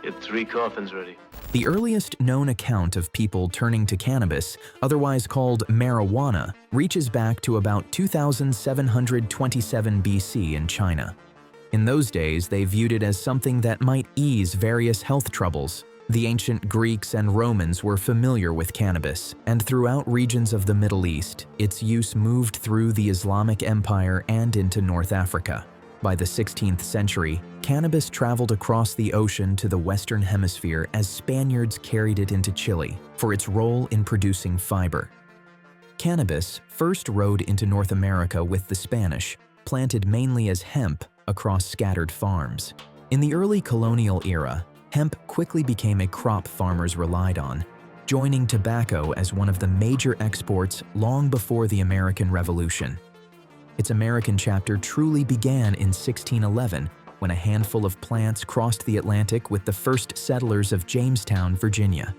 Get 3 coffins ready. The earliest known account of people turning to cannabis, otherwise called marijuana, reaches back to about 2727 BC in China. In those days, they viewed it as something that might ease various health troubles. The ancient Greeks and Romans were familiar with cannabis, and throughout regions of the Middle East, its use moved through the Islamic Empire and into North Africa. By the 16th century, cannabis traveled across the ocean to the Western Hemisphere as Spaniards carried it into Chile for its role in producing fiber. Cannabis first rode into North America with the Spanish, planted mainly as hemp across scattered farms. In the early colonial era, hemp quickly became a crop farmers relied on, joining tobacco as one of the major exports long before the American Revolution. Its American chapter truly began in 1611, when a handful of plants crossed the Atlantic with the first settlers of Jamestown, Virginia.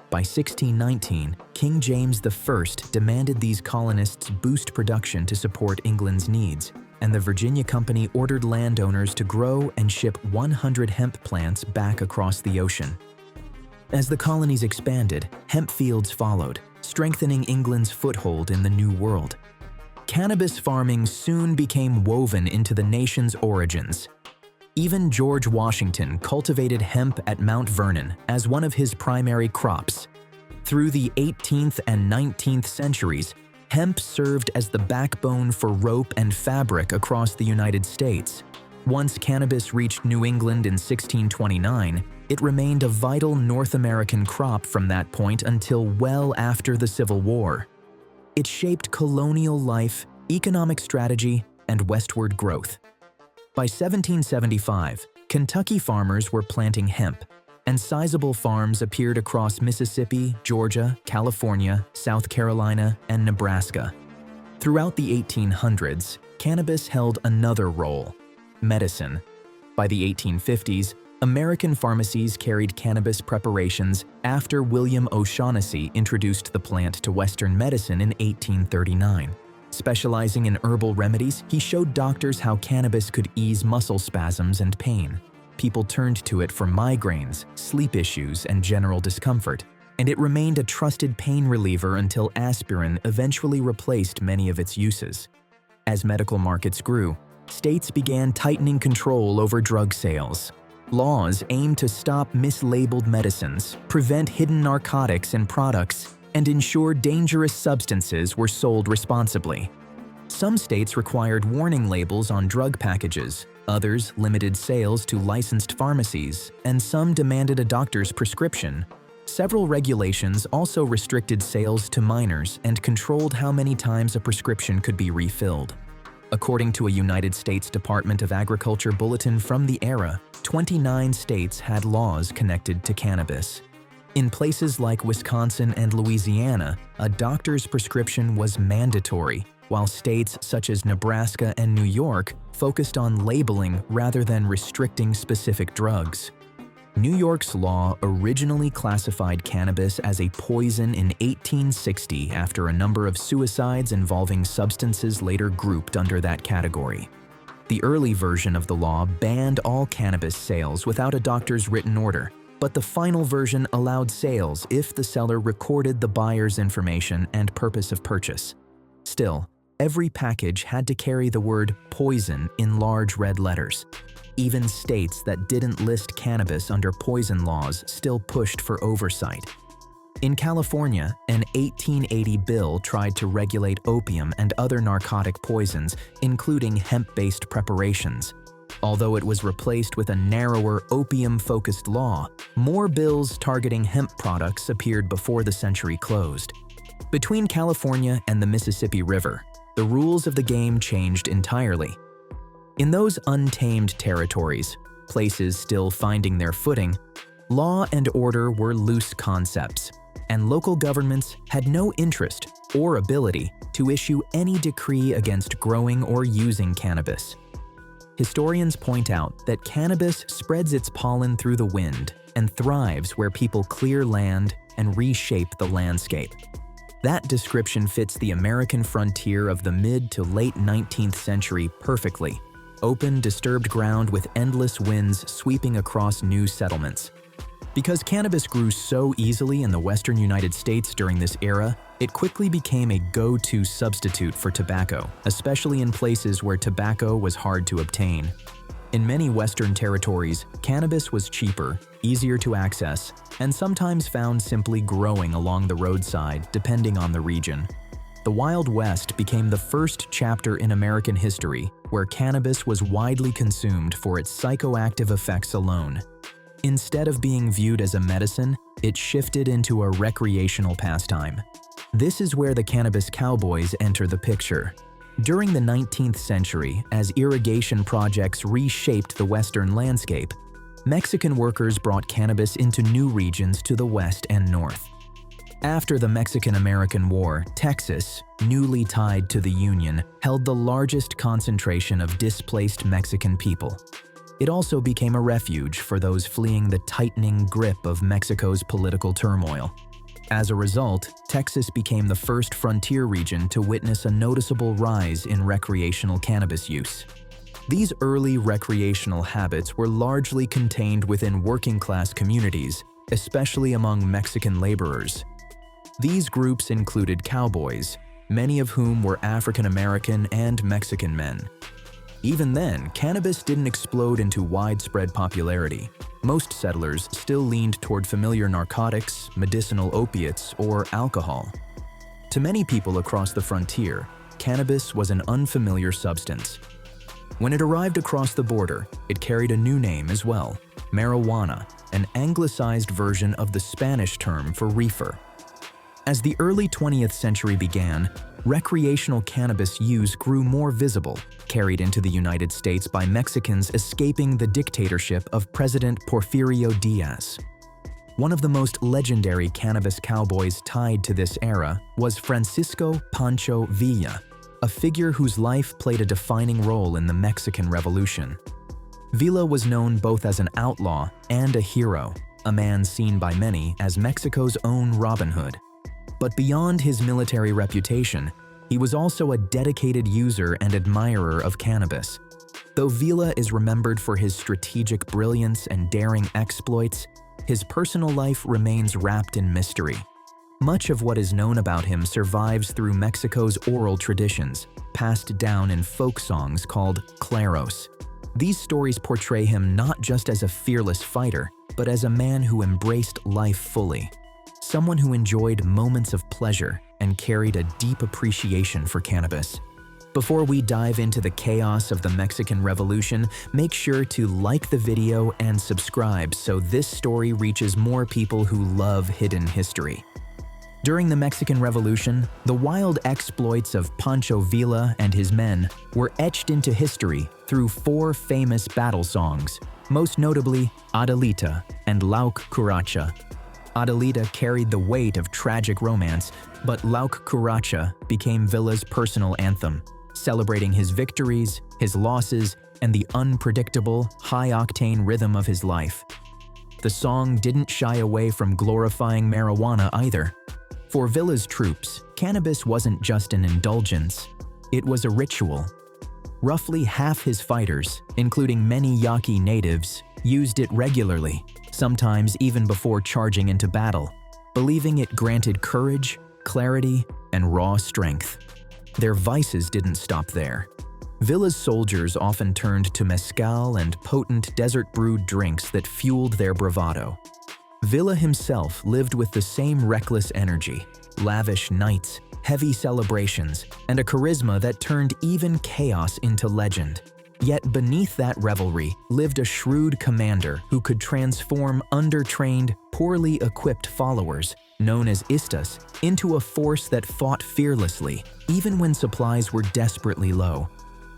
By 1619, King James I demanded these colonists boost production to support England's needs, and the Virginia Company ordered landowners to grow and ship 100 hemp plants back across the ocean. As the colonies expanded, hemp fields followed, strengthening England's foothold in the New World. Cannabis farming soon became woven into the nation's origins. Even George Washington cultivated hemp at Mount Vernon as one of his primary crops. Through the 18th and 19th centuries, hemp served as the backbone for rope and fabric across the United States. Once cannabis reached New England in 1629, it remained a vital North American crop from that point until well after the Civil War. It shaped colonial life, economic strategy, and westward growth. By 1775, Kentucky farmers were planting hemp, and sizable farms appeared across Mississippi, Georgia, California, South Carolina, and Nebraska. Throughout the 1800s, cannabis held another role: medicine. By the 1850s, American pharmacies carried cannabis preparations after William O'Shaughnessy introduced the plant to Western medicine in 1839. Specializing in herbal remedies, he showed doctors how cannabis could ease muscle spasms and pain. People turned to it for migraines, sleep issues, and general discomfort, and it remained a trusted pain reliever until aspirin eventually replaced many of its uses. As medical markets grew, states began tightening control over drug sales. Laws aimed to stop mislabeled medicines, prevent hidden narcotics in products, and ensure dangerous substances were sold responsibly. Some states required warning labels on drug packages, others limited sales to licensed pharmacies, and some demanded a doctor's prescription. Several regulations also restricted sales to minors and controlled how many times a prescription could be refilled. According to a United States Department of Agriculture bulletin from the era, 29 states had laws connected to cannabis. In places like Wisconsin and Louisiana, a doctor's prescription was mandatory, while states such as Nebraska and New York focused on labeling rather than restricting specific drugs. New York's law originally classified cannabis as a poison in 1860 after a number of suicides involving substances later grouped under that category. The early version of the law banned all cannabis sales without a doctor's written order, but the final version allowed sales if the seller recorded the buyer's information and purpose of purchase. Still, every package had to carry the word poison in large red letters. Even states that didn't list cannabis under poison laws still pushed for oversight. In California, an 1880 bill tried to regulate opium and other narcotic poisons, including hemp-based preparations. Although it was replaced with a narrower opium-focused law, more bills targeting hemp products appeared before the century closed. Between California and the Mississippi River, the rules of the game changed entirely. In those untamed territories, places still finding their footing, law and order were loose concepts, and local governments had no interest or ability to issue any decree against growing or using cannabis. Historians point out that cannabis spreads its pollen through the wind and thrives where people clear land and reshape the landscape. That description fits the American frontier of the mid to late 19th century perfectly. open, disturbed ground with endless winds sweeping across new settlements. Because cannabis grew so easily in the western United States during this era, it quickly became a go-to substitute for tobacco, especially in places where tobacco was hard to obtain. In many Western territories, cannabis was cheaper, easier to access, and sometimes found simply growing along the roadside, depending on the region. The Wild West became the first chapter in American history where cannabis was widely consumed for its psychoactive effects alone. Instead of being viewed as a medicine, it shifted into a recreational pastime. This is where the Cannabis Cowboys enter the picture. During the 19th century, as irrigation projects reshaped the Western landscape, Mexican workers brought cannabis into new regions to the west and north. After the Mexican-American War, Texas, newly tied to the Union, held the largest concentration of displaced Mexican people. It also became a refuge for those fleeing the tightening grip of Mexico's political turmoil. As a result, Texas became the first frontier region to witness a noticeable rise in recreational cannabis use. These early recreational habits were largely contained within working-class communities, especially among Mexican laborers. These groups included cowboys, many of whom were African American and Mexican men. Even then, cannabis didn't explode into widespread popularity. Most settlers still leaned toward familiar narcotics, medicinal opiates, or alcohol. To many people across the frontier, cannabis was an unfamiliar substance. When it arrived across the border, it carried a new name as well, marijuana, an anglicized version of the Spanish term for reefer. As the early 20th century began, recreational cannabis use grew more visible, carried into the United States by Mexicans escaping the dictatorship of President Porfirio Diaz. One of the most legendary cannabis cowboys tied to this era was Francisco Pancho Villa, a figure whose life played a defining role in the Mexican Revolution. Villa was known both as an outlaw and a hero, a man seen by many as Mexico's own Robin Hood. But beyond his military reputation, he was also a dedicated user and admirer of cannabis. Though Villa is remembered for his strategic brilliance and daring exploits, his personal life remains wrapped in mystery. Much of what is known about him survives through Mexico's oral traditions, passed down in folk songs called claros. These stories portray him not just as a fearless fighter, but as a man who embraced life fully. Someone who enjoyed moments of pleasure and carried a deep appreciation for cannabis. Before we dive into the chaos of the Mexican Revolution, make sure to like the video and subscribe so this story reaches more people who love hidden history. During the Mexican Revolution, the wild exploits of Pancho Villa and his men were etched into history through 4 famous battle songs, most notably Adelita and Lauk Curacha. Adelita carried the weight of tragic romance, but Lauk Curacha became Villa's personal anthem, celebrating his victories, his losses, and the unpredictable, high-octane rhythm of his life. The song didn't shy away from glorifying marijuana either. For Villa's troops, cannabis wasn't just an indulgence, it was a ritual. Roughly half his fighters, including many Yaqui natives, used it regularly, sometimes even before charging into battle, believing it granted courage, clarity, and raw strength. Their vices didn't stop there. Villa's soldiers often turned to mezcal and potent desert-brewed drinks that fueled their bravado. Villa himself lived with the same reckless energy, lavish nights, heavy celebrations, and a charisma that turned even chaos into legend. Yet beneath that revelry lived a shrewd commander who could transform undertrained, poorly equipped followers, known as istas, into a force that fought fearlessly, even when supplies were desperately low.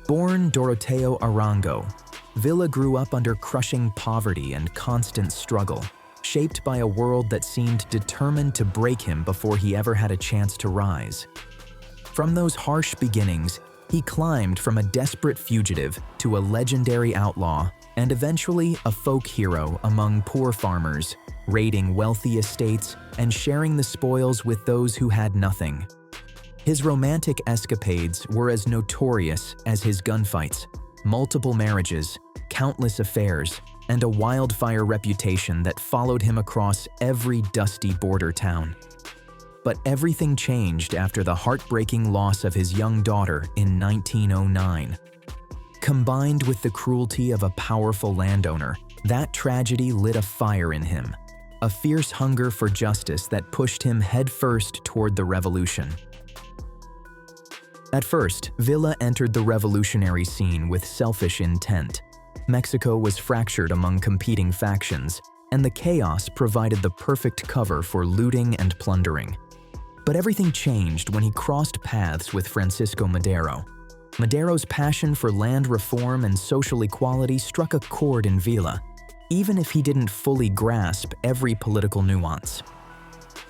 Born Doroteo Arango, Villa grew up under crushing poverty and constant struggle, shaped by a world that seemed determined to break him before he ever had a chance to rise. From those harsh beginnings, he climbed from a desperate fugitive to a legendary outlaw and eventually a folk hero among poor farmers, raiding wealthy estates and sharing the spoils with those who had nothing. His romantic escapades were as notorious as his gunfights, multiple marriages, countless affairs, and a wildfire reputation that followed him across every dusty border town. But everything changed after the heartbreaking loss of his young daughter in 1909. Combined with the cruelty of a powerful landowner, that tragedy lit a fire in him, a fierce hunger for justice that pushed him headfirst toward the revolution. At first, Villa entered the revolutionary scene with selfish intent. Mexico was fractured among competing factions, and the chaos provided the perfect cover for looting and plundering. But everything changed when he crossed paths with Francisco Madero. Madero's passion for land reform and social equality struck a chord in Villa, even if he didn't fully grasp every political nuance.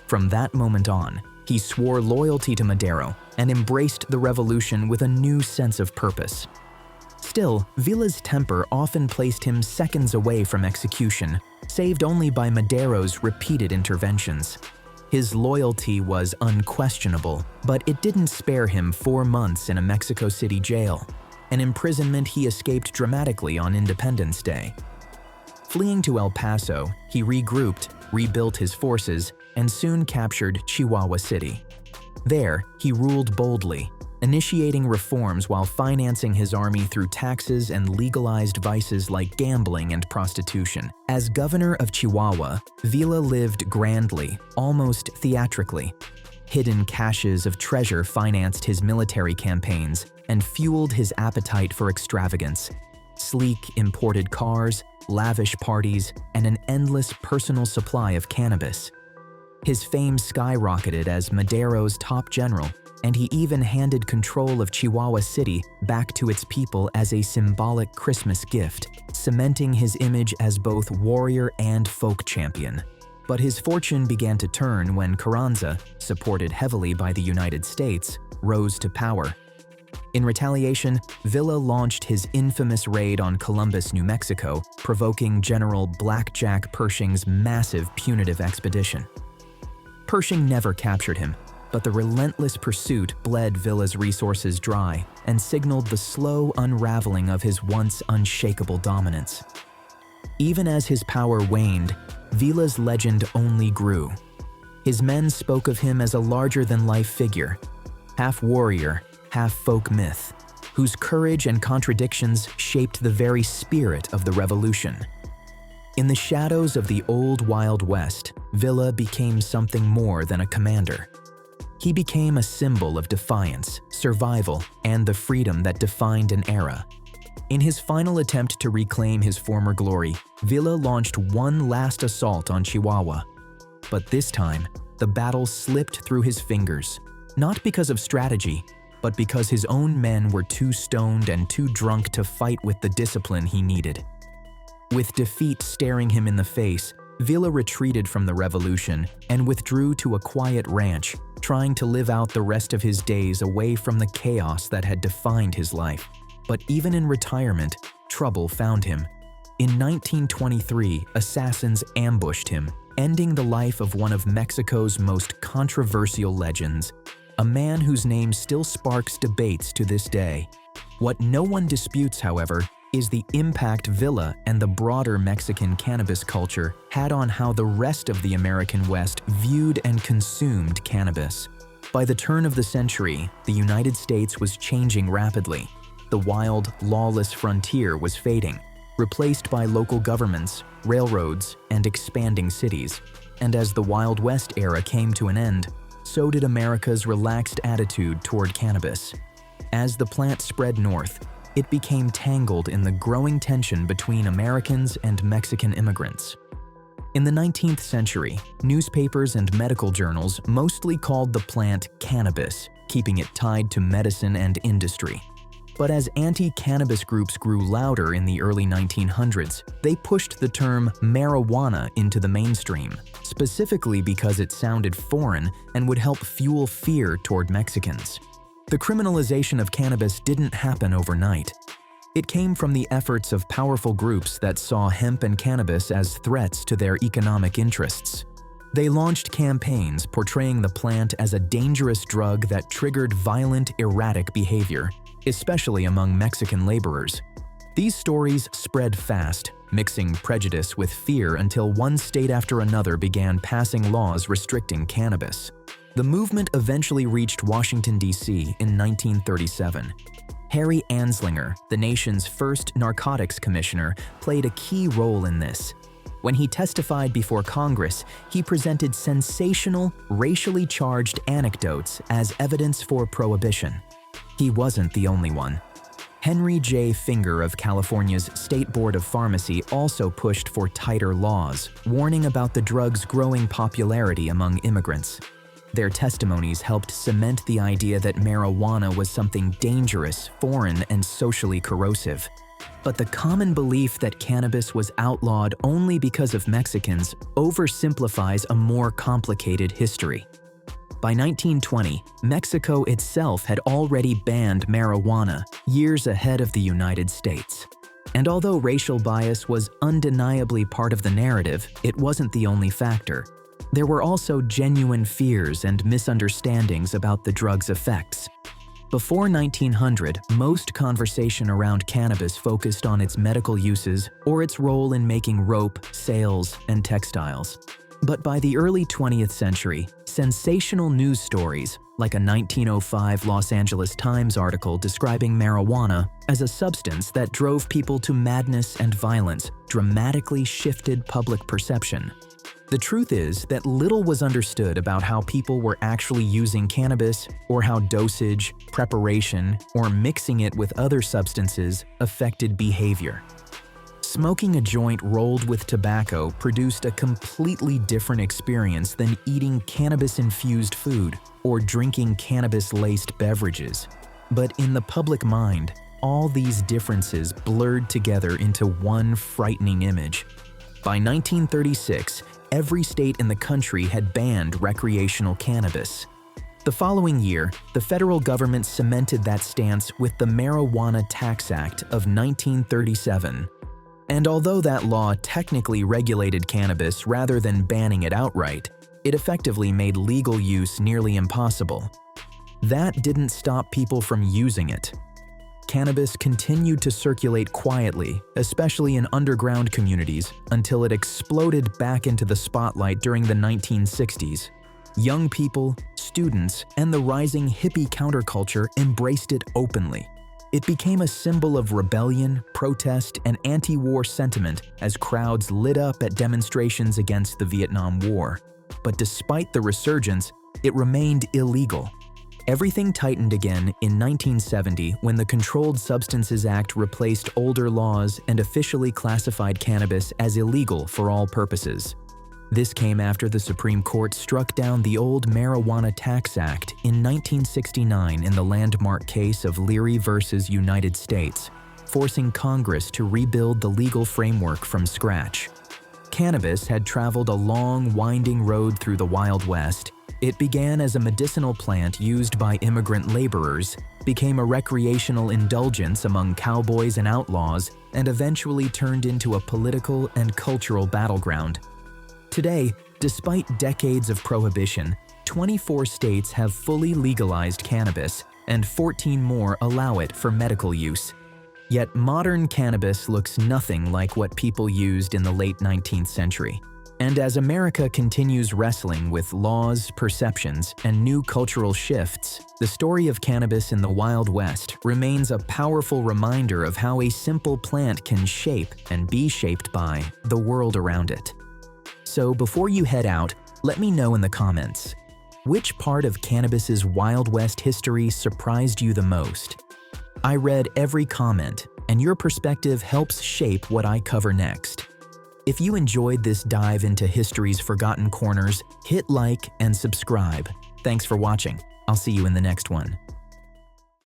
From that moment on, he swore loyalty to Madero and embraced the revolution with a new sense of purpose. Still, Villa's temper often placed him seconds away from execution, saved only by Madero's repeated interventions. His loyalty was unquestionable, but it didn't spare him 4 months in a Mexico City jail, an imprisonment he escaped dramatically on Independence Day. Fleeing to El Paso, he regrouped, rebuilt his forces, and soon captured Chihuahua City. There, he ruled boldly, initiating reforms while financing his army through taxes and legalized vices like gambling and prostitution. As governor of Chihuahua, Villa lived grandly, almost theatrically. Hidden caches of treasure financed his military campaigns and fueled his appetite for extravagance. Sleek imported cars, lavish parties, and an endless personal supply of cannabis. His fame skyrocketed as Madero's top general, and he even handed control of Chihuahua City back to its people as a symbolic Christmas gift, cementing his image as both warrior and folk champion. But his fortune began to turn when Carranza, supported heavily by the United States, rose to power. In retaliation, Villa launched his infamous raid on Columbus, New Mexico, provoking General Blackjack Pershing's massive punitive expedition. Pershing never captured him, but the relentless pursuit bled Villa's resources dry and signaled the slow unraveling of his once unshakable dominance. Even as his power waned, Villa's legend only grew. His men spoke of him as a larger-than-life figure, half warrior, half folk myth, whose courage and contradictions shaped the very spirit of the revolution. In the shadows of the old Wild West, Villa became something more than a commander. He became a symbol of defiance, survival, and the freedom that defined an era. In his final attempt to reclaim his former glory, Villa launched one last assault on Chihuahua. But this time, the battle slipped through his fingers, not because of strategy, but because his own men were too stoned and too drunk to fight with the discipline he needed. With defeat staring him in the face, Villa retreated from the revolution and withdrew to a quiet ranch, trying to live out the rest of his days away from the chaos that had defined his life. But even in retirement, trouble found him. In 1923, assassins ambushed him, ending the life of one of Mexico's most controversial legends, a man whose name still sparks debates to this day. What no one disputes, however, is the impact Villa and the broader Mexican cannabis culture had on how the rest of the American West viewed and consumed cannabis. By the turn of the century, the United States was changing rapidly. The wild, lawless frontier was fading, replaced by local governments, railroads, and expanding cities. And as the Wild West era came to an end, so did America's relaxed attitude toward cannabis. As the plant spread north, it became tangled in the growing tension between Americans and Mexican immigrants. In the 19th century, newspapers and medical journals mostly called the plant cannabis, keeping it tied to medicine and industry. But as anti-cannabis groups grew louder in the early 1900s, they pushed the term marijuana into the mainstream, specifically because it sounded foreign and would help fuel fear toward Mexicans. The criminalization of cannabis didn't happen overnight. It came from the efforts of powerful groups that saw hemp and cannabis as threats to their economic interests. They launched campaigns portraying the plant as a dangerous drug that triggered violent, erratic behavior, especially among Mexican laborers. These stories spread fast, mixing prejudice with fear until one state after another began passing laws restricting cannabis. The movement eventually reached Washington, D.C. in 1937. Harry Anslinger, the nation's first narcotics commissioner, played a key role in this. When he testified before Congress, he presented sensational, racially charged anecdotes as evidence for prohibition. He wasn't the only one. Henry J. Finger of California's State Board of Pharmacy also pushed for tighter laws, warning about the drug's growing popularity among immigrants. Their testimonies helped cement the idea that marijuana was something dangerous, foreign, and socially corrosive. But the common belief that cannabis was outlawed only because of Mexicans oversimplifies a more complicated history. By 1920, Mexico itself had already banned marijuana, years ahead of the United States. And although racial bias was undeniably part of the narrative, it wasn't the only factor. There were also genuine fears and misunderstandings about the drug's effects. Before 1900, most conversation around cannabis focused on its medical uses or its role in making rope, sails, and textiles. But by the early 20th century, sensational news stories, like a 1905 Los Angeles Times article describing marijuana as a substance that drove people to madness and violence, dramatically shifted public perception. The truth is that little was understood about how people were actually using cannabis or how dosage, preparation, or mixing it with other substances affected behavior. Smoking a joint rolled with tobacco produced a completely different experience than eating cannabis-infused food or drinking cannabis-laced beverages. But in the public mind, all these differences blurred together into one frightening image. By 1936, every state in the country had banned recreational cannabis. The following year, the federal government cemented that stance with the Marijuana Tax Act of 1937. And although that law technically regulated cannabis rather than banning it outright, it effectively made legal use nearly impossible. That didn't stop people from using it. Cannabis continued to circulate quietly, especially in underground communities, until it exploded back into the spotlight during the 1960s. Young people, students, and the rising hippie counterculture embraced it openly. It became a symbol of rebellion, protest, and anti-war sentiment as crowds lit up at demonstrations against the Vietnam War. But despite the resurgence, it remained illegal. Everything tightened again in 1970 when the Controlled Substances Act replaced older laws and officially classified cannabis as illegal for all purposes. This came after the Supreme Court struck down the old Marijuana Tax Act in 1969 in the landmark case of Leary versus United States, forcing Congress to rebuild the legal framework from scratch. Cannabis had traveled a long, winding road through the Wild West. It began as a medicinal plant used by immigrant laborers, became a recreational indulgence among cowboys and outlaws, and eventually turned into a political and cultural battleground. Today, despite decades of prohibition, 24 states have fully legalized cannabis, and 14 more allow it for medical use. Yet modern cannabis looks nothing like what people used in the late 19th century. And as America continues wrestling with laws, perceptions, and new cultural shifts, the story of cannabis in the Wild West remains a powerful reminder of how a simple plant can shape and be shaped by the world around it. So before you head out, let me know in the comments, which part of cannabis's Wild West history surprised you the most? I read every comment, and your perspective helps shape what I cover next. If you enjoyed this dive into history's forgotten corners, hit like and subscribe. Thanks for watching. I'll see you in the next one.